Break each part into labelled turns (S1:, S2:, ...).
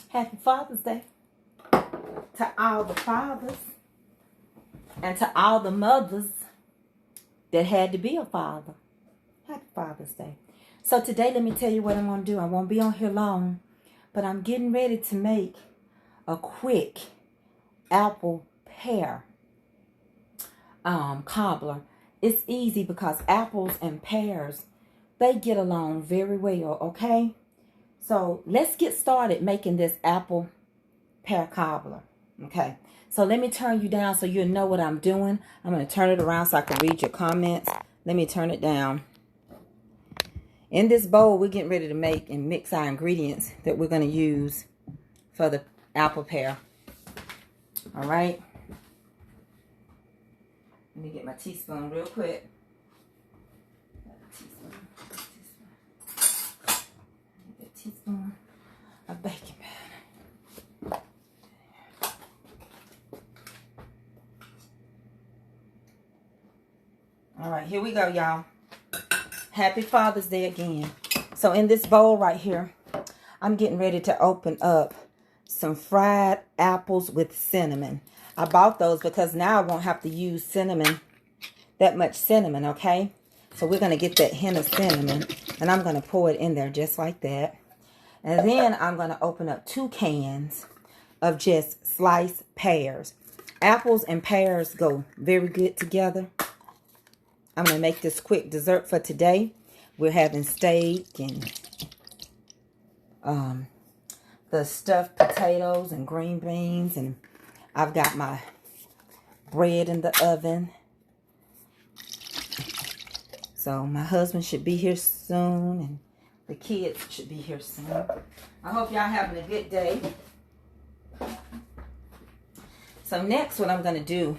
S1: Happy Father's Day to all the fathers and to all the mothers that had to be a father. Happy Father's Day. So today, let me tell you what I'm going to do. I won't be on here long, but I'm getting ready to make a quick apple pear cobbler. It's easy because apples and pears, they get along very well, okay? So let's get started making this apple pear cobbler, okay? So let me turn you down so you'll know what I'm doing. I'm going to turn it around so I can read your comments. Let me turn it down. In this bowl, we're getting ready to make and mix our ingredients that we're going to use for the apple pear. All right. Let me get my teaspoon real quick. Teaspoon of baking powder. All right, here we go, y'all. Happy Father's Day again. So in this bowl right here, I'm getting ready to open up some fried apples with cinnamon. I bought those because now I won't have to use cinnamon, that much cinnamon, okay? So we're going to get that hint of cinnamon, and I'm going to pour it in there just like that. And then I'm going to open up 2 cans of just sliced pears. Apples and pears go very good together. I'm going to make this quick dessert for today. We're having steak and the stuffed potatoes and green beans. And I've got my bread in the oven. So my husband should be here soon. And the kids should be here soon. I hope y'all having a good day. So next, what I'm going to do,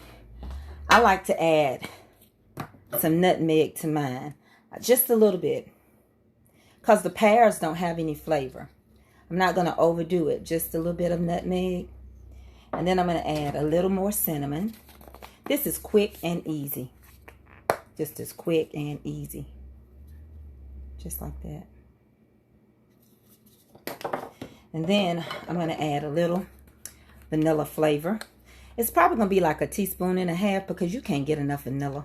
S1: I like to add some nutmeg to mine. Just a little bit. Because the pears don't have any flavor. I'm not going to overdo it. Just a little bit of nutmeg. And then I'm going to add a little more cinnamon. This is quick and easy. Just as quick and easy. Just like that. And then I'm going to add a little vanilla flavor. It's probably going to be like a teaspoon and a half because you can't get enough vanilla.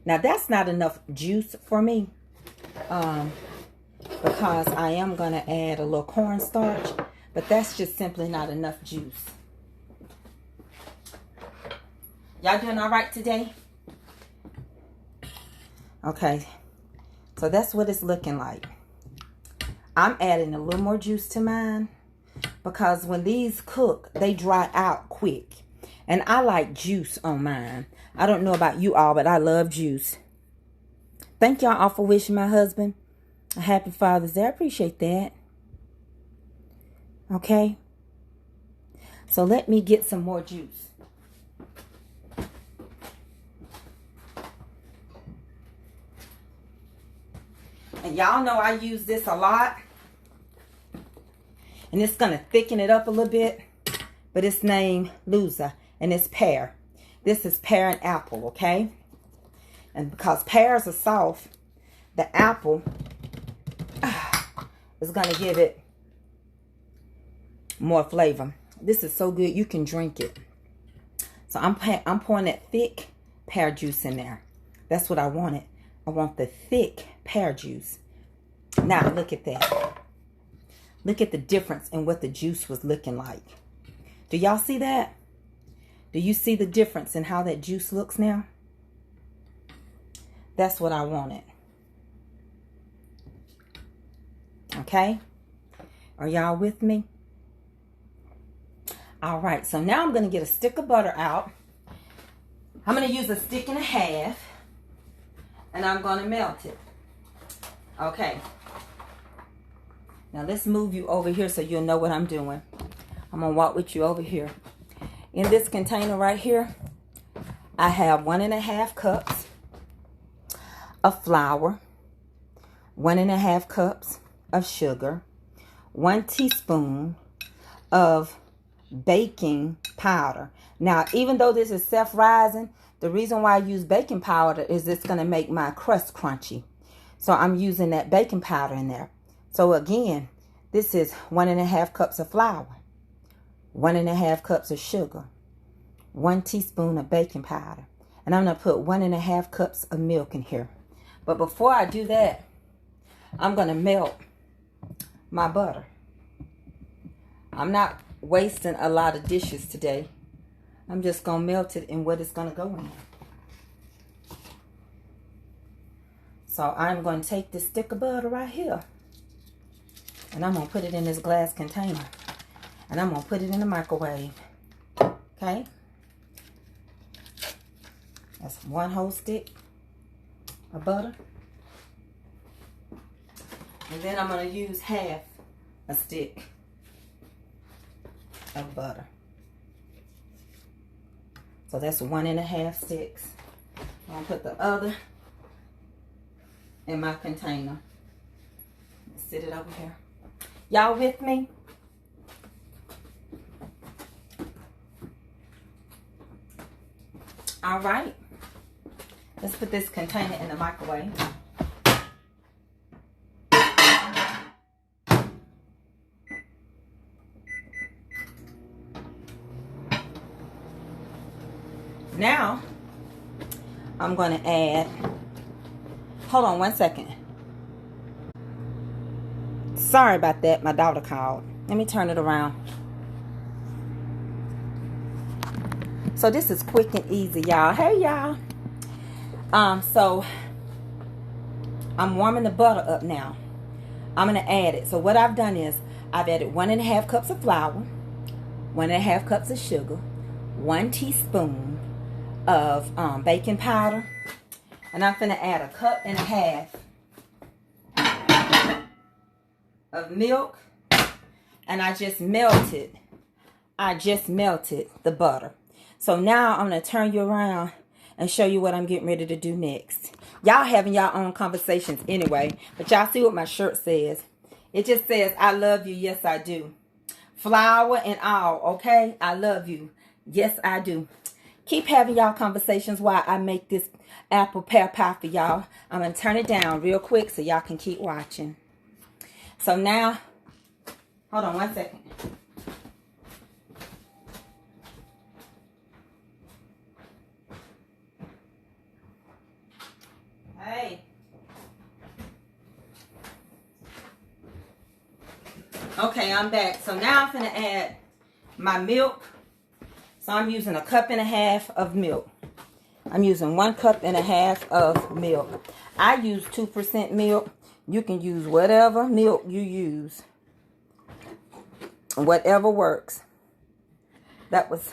S1: Now that's not enough juice for me because I am going to add a little cornstarch, but that's just simply not enough juice. Y'all doing all right today? Okay, so that's what it's looking like. I'm adding a little more juice to mine because when these cook, they dry out quick. And I like juice on mine. I don't know about you all, but I love juice. Thank y'all all for wishing my husband a happy Father's Day. I appreciate that. Okay. So let me get some more juice. And y'all know I use this a lot. And it's going to thicken it up a little bit. But it's named Loza. And it's pear. This is pear and apple, okay? And because pears are soft, the apple is going to give it more flavor. This is so good you can drink it. So I'm pouring that thick pear juice in there. That's what I wanted. I want the thick pear juice. Now look at that. Look at the difference in what the juice was looking like. Do y'all see that? Do you see the difference in how that juice looks now? That's what I wanted. Okay? Are y'all with me? All right, so now I'm going to get a stick of butter out. I'm going to use a stick and a half. And I'm going to melt it. Okay. Now let's move you over here so you'll know what I'm doing. I'm going to walk with you over here. In this container right here, I have 1.5 cups of flour, 1.5 cups of sugar, 1 teaspoon of baking powder. Now, even though this is self-rising, the reason why I use baking powder is it's going to make my crust crunchy. So I'm using that baking powder in there. So again, This is 1.5 cups of flour, 1.5 cups of sugar, 1 teaspoon of baking powder, and I'm going to put 1.5 cups of milk in here. But before I do that, I'm going to melt my butter. I'm not wasting a lot of dishes today. I'm just going to melt it in what it's going to go in. So I'm going to take this stick of butter right here, and I'm going to put it in this glass container, and I'm going to put it in the microwave. Okay? That's 1 whole stick of butter. And then I'm going to use half a stick of butter. So that's 1.5 sticks. I'm going to put the other in my container. Sit it over here. Y'all with me? All right. Let's put this container in the microwave. Now, I'm going to add, hold on 1 second. Sorry about that, my daughter called. Let me turn it around. So this is quick and easy, y'all. Hey, y'all. So I'm warming the butter up now. I'm going to add it. So what I've done is I've added 1.5 cups of flour, 1.5 cups of sugar, 1 teaspoon of baking powder, and I'm going to add 1.5 cups of milk, and I just melted the butter. So now I'm going to turn you around and show you what I'm getting ready to do next. Y'all having y'all own conversations anyway, but y'all see what my shirt says. It just says, I love you, yes I do. Flour and all, okay? I love you, yes I do. Keep having y'all conversations while I make this apple pear pie for y'all. I'm going to turn it down real quick so y'all can keep watching. So now, hold on 1 second. Hey. Okay, I'm back. So now I'm going to add my milk. So I'm using 1.5 cups of milk. I'm using 1.5 cups of milk. I use 2% milk. You can use whatever milk you use. Whatever works. That was.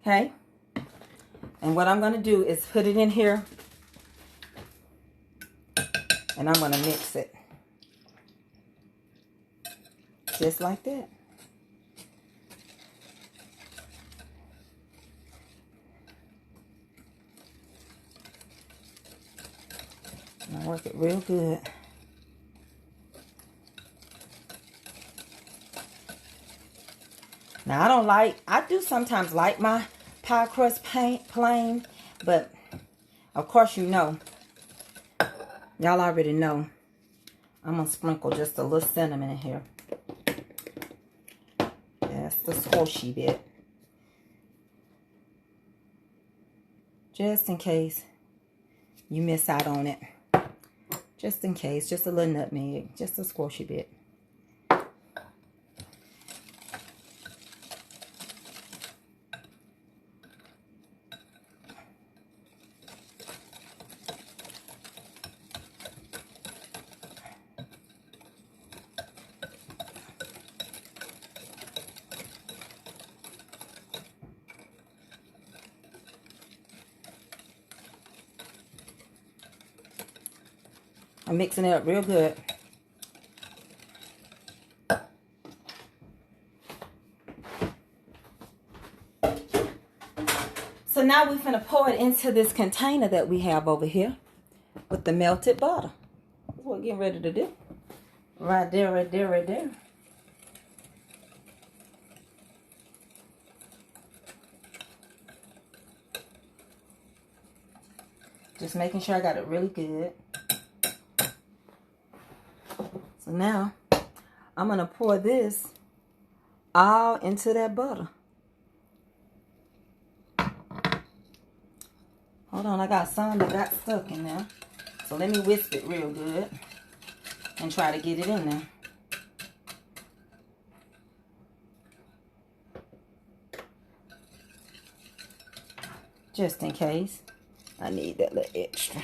S1: Okay. And what I'm going to do is put it in here. And I'm going to mix it. Just like that. And I work it real good. Now I do sometimes like my pie crust plain, but of course you know, y'all already know, I'm going to sprinkle just a little cinnamon in here. That's the squishy bit. Just in case you miss out on it. Just in case, just a little nutmeg, just a squishy bit. I'm mixing it up real good. So now we're going to pour it into this container that we have over here with the melted butter. That's what we're getting ready to do. Right there, right there, right there. Just making sure I got it really good. So now I'm going to pour this all into that butter. Hold on, I got some that got stuck in there. So let me whisk it real good and try to get it in there. Just in case. I need that little extra.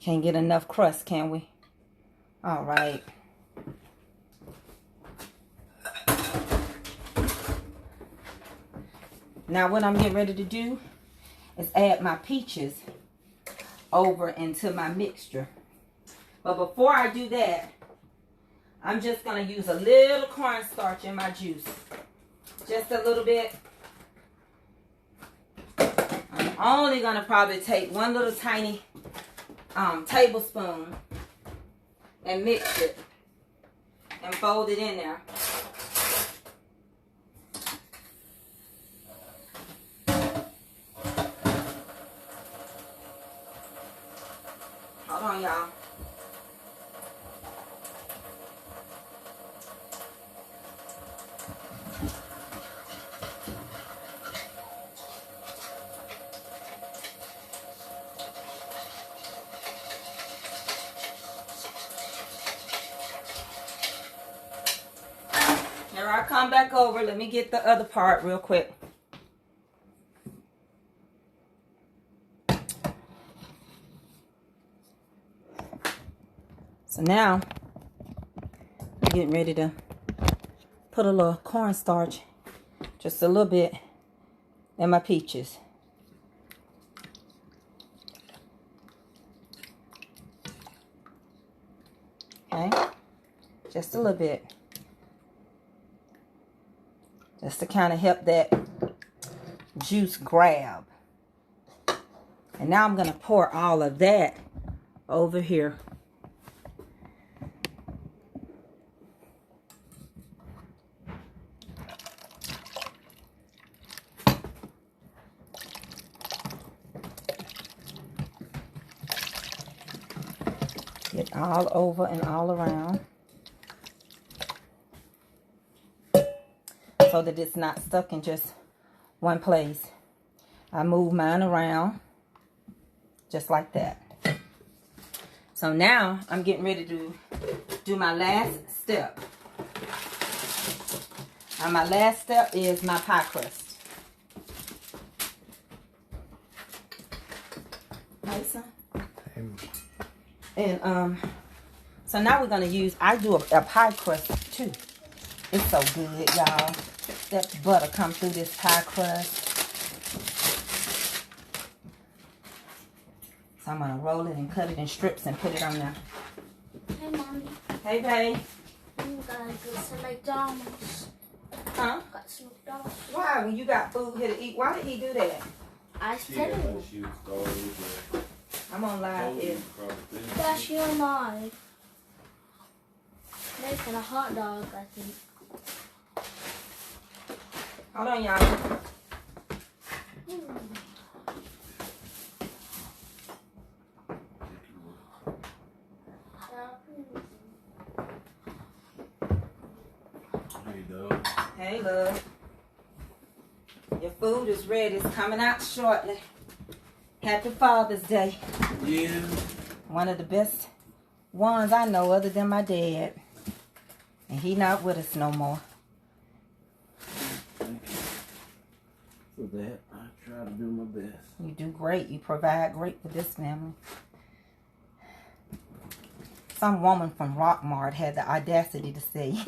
S1: Can't get enough crust, can we? All right. Now what I'm getting ready to do is add my peaches over into my mixture. But before I do that, I'm just going to use a little cornstarch in my juice. Just a little bit. I'm only going to probably take one little tiny tablespoon and mix it and fold it in there. Hold on, y'all. Here I come back over. Let me get the other part real quick. So now, I'm getting ready to put a little cornstarch, just a little bit, in my peaches. Okay, just a little bit. Just to kind of help that juice grab. And now I'm going to pour all of that over here. Get all over and all around. So that it's not stuck in just one place. I move mine around just like that. So now I'm getting ready to do my last step. And my last step is my pie crust. Nice. And so now we're gonna use, I do a pie crust too. It's so good, y'all. That butter come through this pie crust. So I'm gonna roll it and cut it in strips and put it on there.
S2: Hey, Mommy.
S1: Hey, babe.
S2: I'm gonna go to McDonald's.
S1: Huh?
S2: Got some McDonald's.
S1: Why? When you got food here to eat, why did he do that?
S2: I said it.
S1: I'm on live here.
S2: That's your knife. Making a hot dog, I think.
S1: Hold on, y'all. Hey, love. Your food is ready. It's coming out shortly. Happy Father's Day.
S3: Yeah.
S1: One of the best ones I know other than my dad. And he not with us no more.
S3: Thank you for that. I try to do my best.
S1: You do great. You provide great for this family. Some woman from Rockmart had the audacity to say,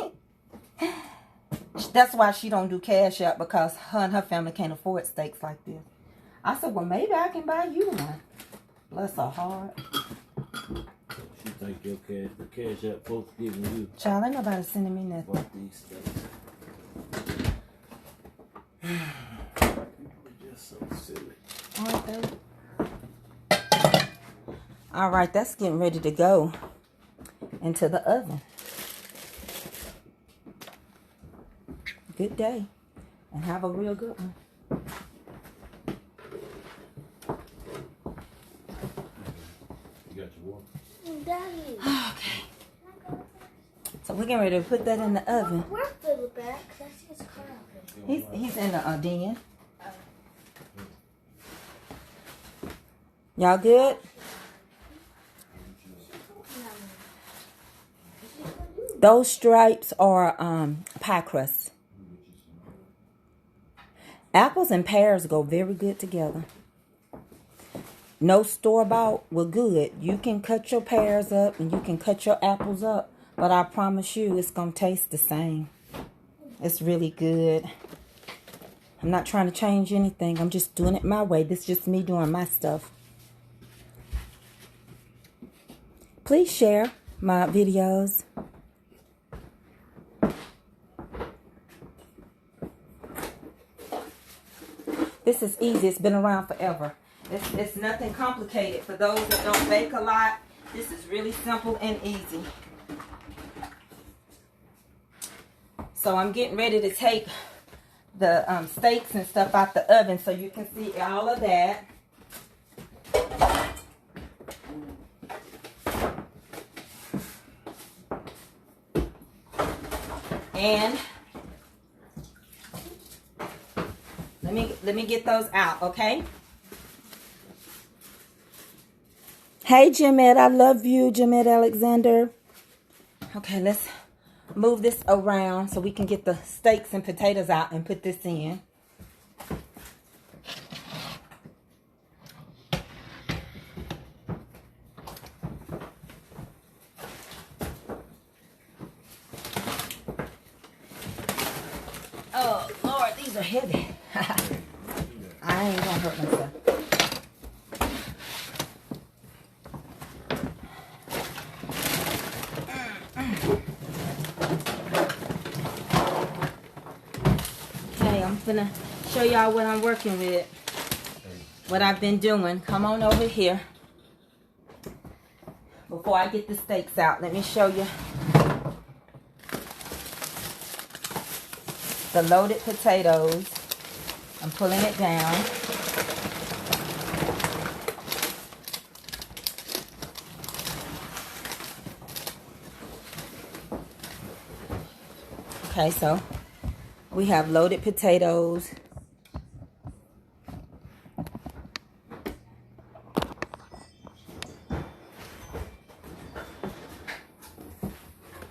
S1: that's why she don't do Cash App, because her and her family can't afford steaks like this. I said, well, maybe I can buy you one. Bless her heart.
S3: She think your the Cash App folks giving you.
S1: Child, ain't nobody sending me nothing.
S3: Both these steaks. People are just so silly.
S1: Aren't they? All right, that's getting ready to go into the oven. Good day, and have a real good one.
S3: You got your water?
S2: Daddy.
S1: Okay. we're getting ready to put that in the oven.
S2: Where's the back? Because I see his car out there.
S1: He's in the den. Y'all good? Those stripes are pie crust. Apples and pears go very good together. No store-bought were good. You can cut your pears up and you can cut your apples up, but I promise you it's going to taste the same. It's really good. I'm not trying to change anything. I'm just doing it my way. This is just me doing my stuff. Please share my videos. This is easy. It's been around forever. It's nothing complicated. For those that don't bake a lot, this is really simple and easy. So I'm getting ready to take the steaks and stuff out the oven so you can see all of that. And let me get those out, okay? Hey, Jimette, I love you, Jimette Alexander. Okay, let's move this around so we can get the steaks and potatoes out and put this in. Oh, Lord, these are heavy. I ain't gonna hurt myself. Okay, I'm gonna show y'all what I'm working with. What I've been doing. Come on over here. Before I get the steaks out, let me show you the loaded potatoes. I'm pulling it down. Okay, so we have loaded potatoes.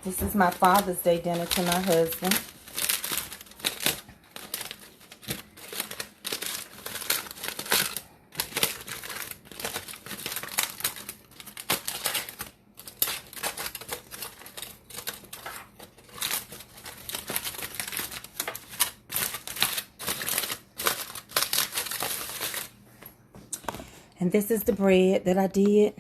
S1: This is my Father's Day dinner to my husband. And this is the bread that I did.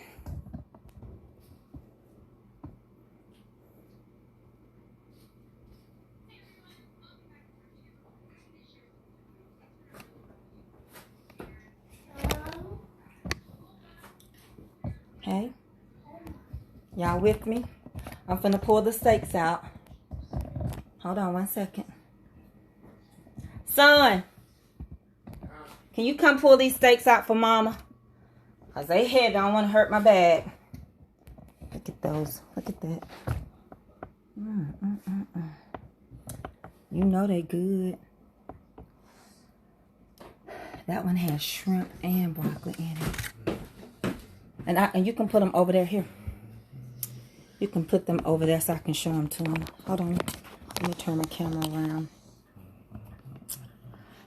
S1: Okay. Y'all with me? I'm finna pull the steaks out. Hold on 1 second. Son, can you come pull these steaks out for Mama? Because they heavy. I don't want to hurt my bag. Look at those. Look at that. You know they good. That one has shrimp and broccoli in it. And you can put them over there. Here. You can put them over there so I can show them to them. Hold on. Let me turn my camera around.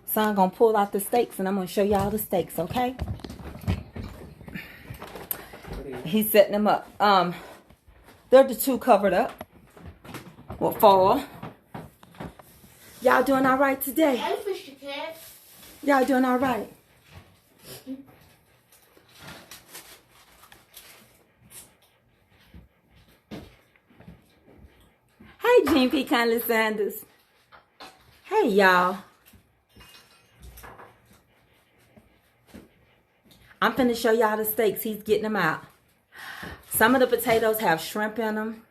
S1: So I'm going to pull out the steaks and I'm going to show y'all the steaks, okay? He's setting them up. They're the two covered up. Well, 4. Y'all doing all right today?
S2: Hey, Fisher Cat.
S1: Y'all doing all right? Hey, Jean P. Conley Sanders. Hey, y'all. I'm finna show y'all the steaks. He's getting them out. Some of the potatoes have shrimp in them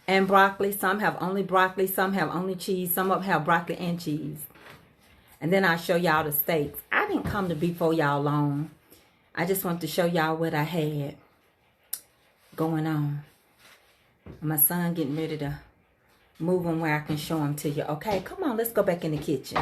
S1: and broccoli. Some have only broccoli. Some have only cheese. Some of them have broccoli and cheese. And then I'll show y'all the steaks. I didn't come to be for y'all long. I just wanted to show y'all what I had going on. My son getting ready to move them where I can show them to you. Okay, come on, let's go back in the kitchen.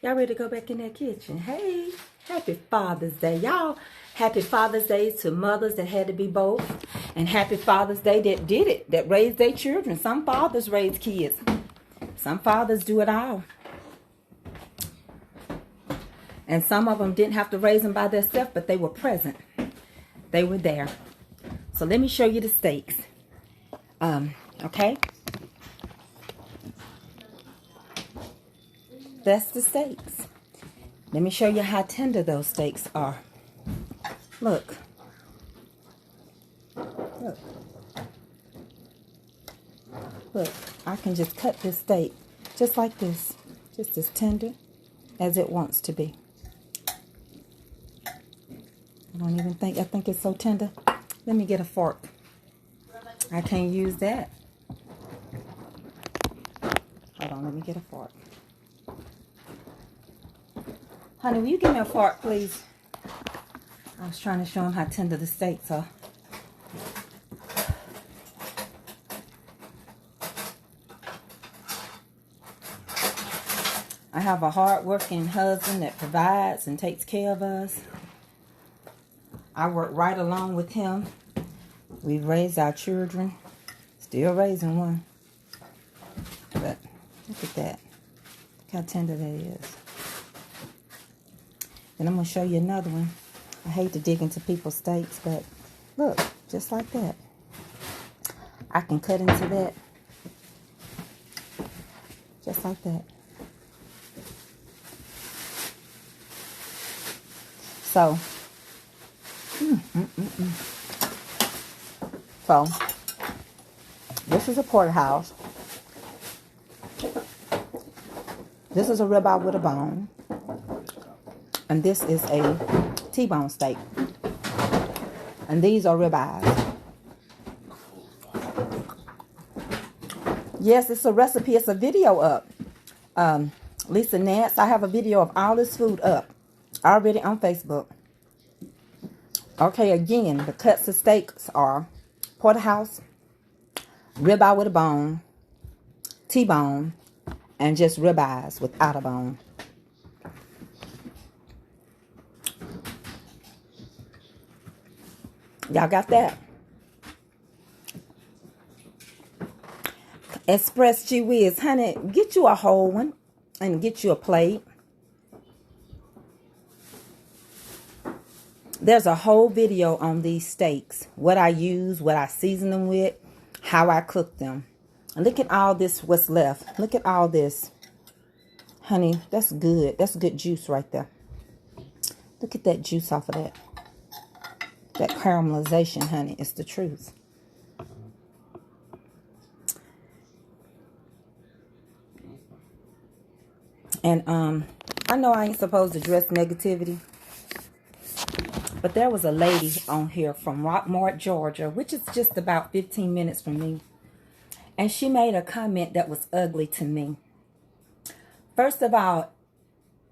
S1: Y'all ready to go back in that kitchen? Hey, happy Father's Day, y'all. Happy Father's Day to mothers that had to be both. And happy Father's Day that did it, that raised their children. Some fathers raise kids. Some fathers do it all. And some of them didn't have to raise them by themselves, but they were present. They were there. So let me show you the steaks. Okay? That's the steaks. Let me show you how tender those steaks are. Look. Look. Look. I can just cut this steak just like this. Just as tender as it wants to be. I don't even think, I think it's so tender. Let me get a fork. I can't use that. Hold on, let me get a fork. Honey, will you give me a fork, please? I was trying to show him how tender the steaks are. I have a hard-working husband that provides and takes care of us. I work right along with him. We've raised our children. Still raising one. But look at that. Look how tender that is. And I'm going to show you another one. I hate to dig into people's steaks, but look, just like that. I can cut into that. Just like that. So, So, this is a porterhouse. This is a ribeye with a bone. And this is a T-bone steak. And these are ribeyes. Yes, it's a recipe. It's a video up. Lisa Nance, I have a video of all this food up already on Facebook. Okay, again, the cuts of steaks are porterhouse, ribeye with a bone, T-bone, and just ribeyes without a bone. Y'all got that? Express Gee Whiz, honey, get you a whole one and get you a plate. There's a whole video on these steaks. What I use, what I season them with, how I cook them. And look at all this, what's left. Look at all this. Honey, that's good. That's good juice right there. Look at that juice off of that. That caramelization, honey, it's the truth. And I know I ain't supposed to address negativity, but there was a lady on here from Rockmart, Georgia, which is just about 15 minutes from me. And she made a comment that was ugly to me. First of all,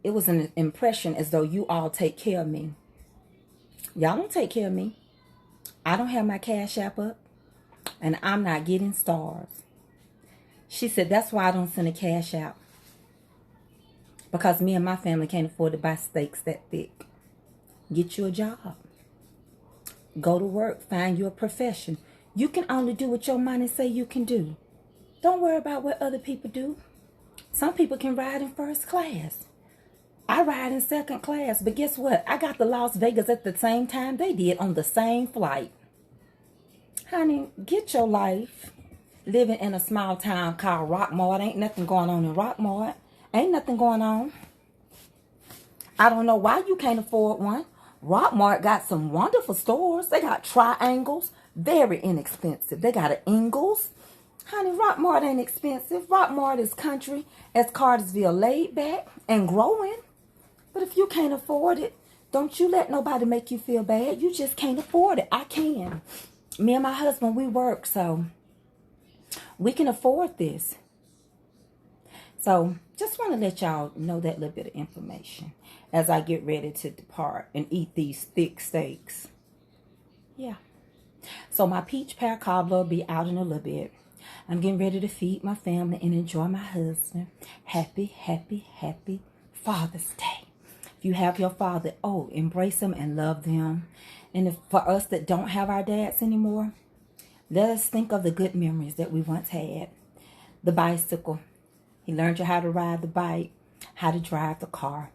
S1: it was an impression as though you all take care of me. Y'all don't take care of me. I don't have my Cash App up. And I'm not getting stars. She said, that's why I don't send a Cash App. Because me and my family can't afford to buy steaks that thick. Get you a job. Go to work. Find you a profession. You can only do what your money say you can do. Don't worry about what other people do. Some people can ride in first class. I ride in second class, but guess what? I got to Las Vegas at the same time they did on the same flight. Honey, get your life. Living in a small town called Rockmart. Ain't nothing going on in Rockmart. Ain't nothing going on. I don't know why you can't afford one. Rockmart got some wonderful stores. They got Triangles, very inexpensive. They got an Ingles. Honey, Rockmart ain't expensive. Rockmart is country as Cartersville, laid back and growing. But if you can't afford it, don't you let nobody make you feel bad. You just can't afford it. I can. Me and my husband, we work, so we can afford this. So just want to let y'all know that little bit of information as I get ready to depart and eat these thick steaks. Yeah. So my peach pear cobbler will be out in a little bit. I'm getting ready to feed my family and enjoy my husband. Happy, happy, happy Father's Day. If you have your father, embrace them and love them. And for us that don't have our dads anymore, let us think of the good memories that we once had. The bicycle. He learned you how to ride the bike, how to drive the car.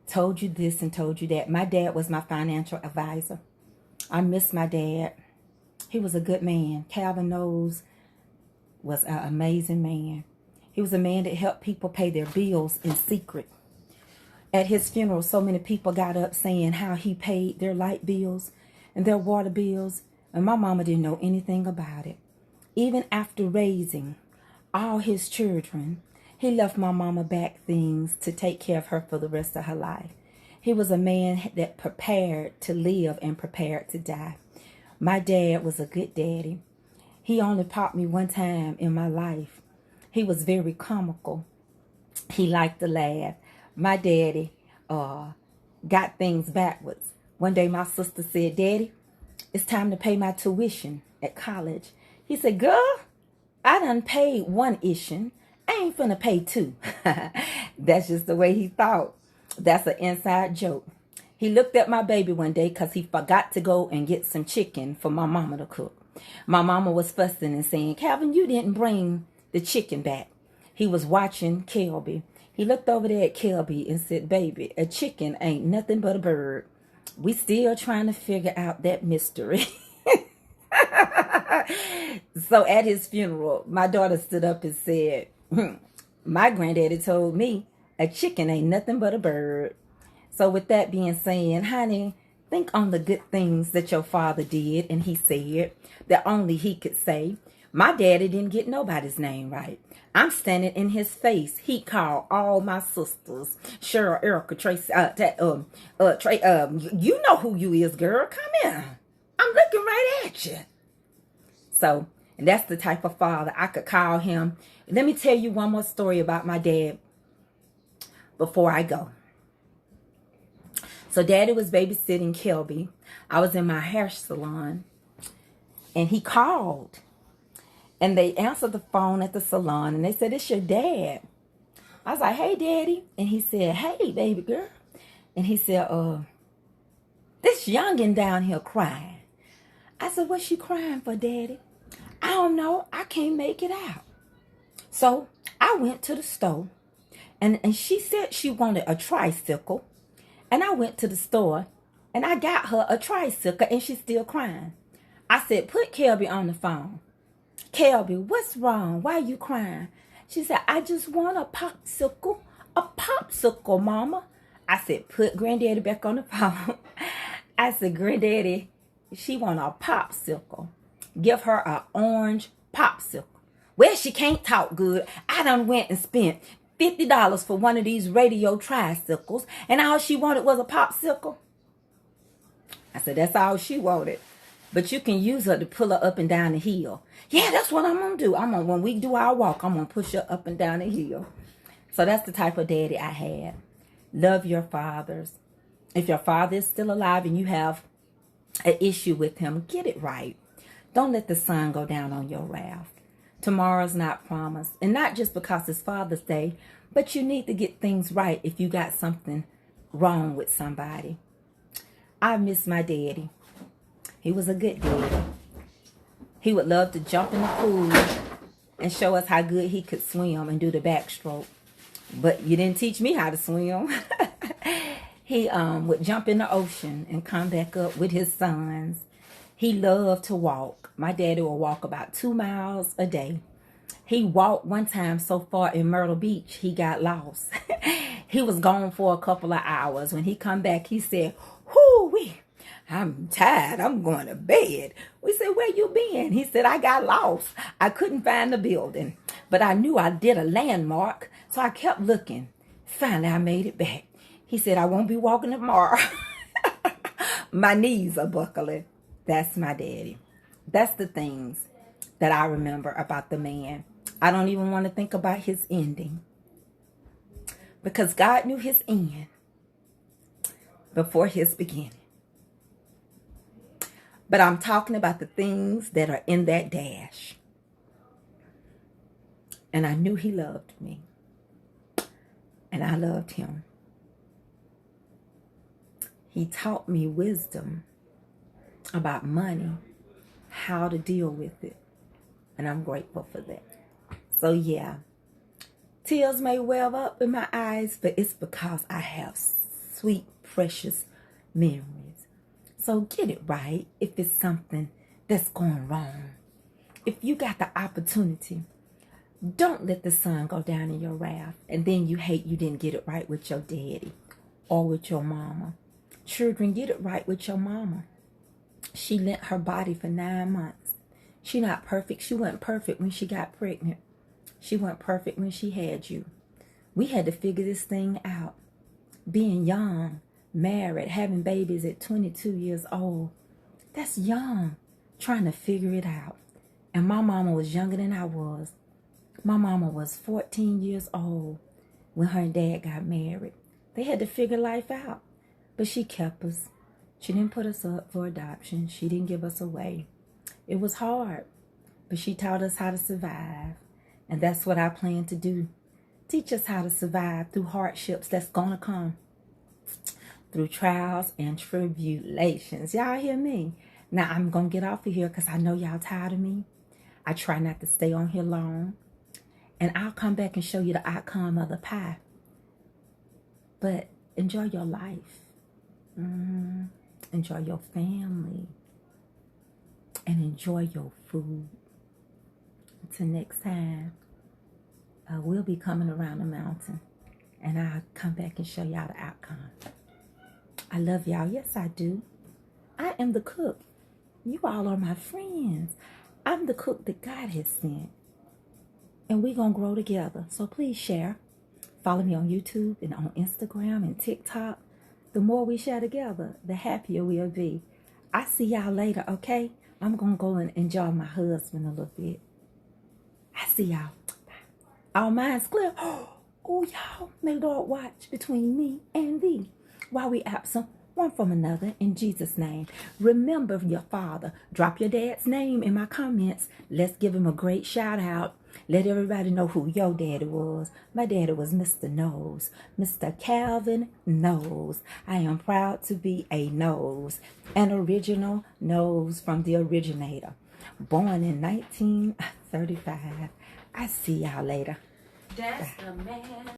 S1: Told you this and told you that. My dad was my financial advisor. I miss my dad. He was a good man. Calvin Knowles was an amazing man. He was a man that helped people pay their bills in secret. At his funeral, so many people got up saying how he paid their light bills and their water bills, and my mama didn't know anything about it. Even after raising all his children, he left my mama back things to take care of her for the rest of her life. He was a man that prepared to live and prepared to die. My dad was a good daddy. He only popped me one time in my life. He was very comical. He liked to laugh. My daddy got things backwards. One day my sister said, "Daddy, it's time to pay my tuition at college." He said, "Girl, I done paid one issue. I ain't finna pay two." That's just the way he thought. That's an inside joke. He looked at my baby one day because he forgot to go and get some chicken for my mama to cook. My mama was fussing and saying, "Calvin, you didn't bring the chicken back." He was watching Kelby. He looked over there at Kelby and said, "Baby, a chicken ain't nothing but a bird." We still trying to figure out that mystery. So at his funeral, my daughter stood up and said, "My granddaddy told me a chicken ain't nothing but a bird." So with that being said, honey, think on the good things that your father did and he said that only he could say. My daddy didn't get nobody's name right. I'm standing in his face. He called all my sisters, Cheryl, Erica, Tracy, you know who you is, girl. Come here. I'm looking right at you. So, and that's the type of father I could call him. Let me tell you one more story about my dad before I go. So daddy was babysitting Kelby. I was in my hair salon and he called. And they answered the phone at the salon and they said, "It's your dad." I was like, "Hey, daddy." And he said, "Hey, baby girl." And he said, "This youngin' down here crying." I said, "What's she crying for, daddy?" "I don't know. I can't make it out." So I went to the store and she said she wanted a tricycle. And I went to the store and I got her a tricycle and she's still crying. I said, "Put Kelby on the phone." "Kelby, what's wrong? Why you crying?" She said, "I just want a popsicle. A popsicle, mama." I said, "Put granddaddy back on the phone." I said, "Granddaddy, she want a popsicle. Give her an orange popsicle." Well, she can't talk good. I done went and spent $50 for one of these radio tricycles, and all she wanted was a popsicle. I said, "That's all she wanted. But you can use her to pull her up and down the hill." "Yeah, that's what I'm going to do. When we do our walk, I'm going to push her up and down the hill." So that's the type of daddy I had. Love your fathers. If your father is still alive and you have an issue with him, get it right. Don't let the sun go down on your wrath. Tomorrow's not promised. And not just because it's Father's Day, but you need to get things right if you got something wrong with somebody. I miss my daddy. He was a good daddy. He would love to jump in the pool and show us how good he could swim and do the backstroke. But you didn't teach me how to swim. He would jump in the ocean and come back up with his sons. He loved to walk. My daddy would walk about 2 miles a day. He walked one time so far in Myrtle Beach, he got lost. He was gone for a couple of hours. When he come back, he said, "Whoo-wee, I'm tired. I'm going to bed." We said, "Where you been?" He said, "I got lost. I couldn't find the building, but I knew I did a landmark, so I kept looking. Finally, I made it back." He said, "I won't be walking tomorrow." My knees are buckling. That's my daddy. That's the things that I remember about the man. I don't even want to think about his ending, because God knew his end before his beginning. But I'm talking about the things that are in that dash. And I knew he loved me. And I loved him. He taught me wisdom about money, how to deal with it. And I'm grateful for that. So yeah, tears may well up in my eyes, but it's because I have sweet, precious memories. So get it right if it's something that's going wrong. If you got the opportunity, don't let the sun go down in your wrath and then you hate you didn't get it right with your daddy or with your mama. Children, get it right with your mama. She lent her body for 9 months. She not perfect. She wasn't perfect when she got pregnant. She wasn't perfect when she had you. We had to figure this thing out. Being young, married, having babies at 22 years old. That's young. Trying to figure it out. And my mama was younger than I was. My mama was 14 years old when her and dad got married. They had to figure life out. But she kept us. She didn't put us up for adoption. She didn't give us away. It was hard. But she taught us how to survive. And that's what I plan to do. Teach us how to survive through hardships that's going to come. Through trials and tribulations. Y'all hear me? Now I'm going to get off of here because I know y'all tired of me. I try not to stay on here long. And I'll come back and show you the outcome of the pie. But enjoy your life. Enjoy your family. And enjoy your food. Until next time, we'll be coming around the mountain. And I'll come back and show y'all the outcome. I love y'all. Yes, I do. I am the cook. You all are my friends. I'm the cook that God has sent. And we're going to grow together. So please share. Follow me on YouTube and on Instagram and TikTok. The more we share together, the happier we'll be. I see y'all later, okay? I'm going to go and enjoy my husband a little bit. I see y'all. All minds clear. Oh, y'all, may Lord watch between me and thee while we absent one from another in Jesus' name. Remember your father. Drop your dad's name in my comments. Let's give him a great shout out. Let everybody know who your daddy was. My daddy was Mr. Nose. Mr. Calvin Nose. I am proud to be a Nose. An original Nose from the originator. Born in 1935. I see y'all later.
S2: That's the man.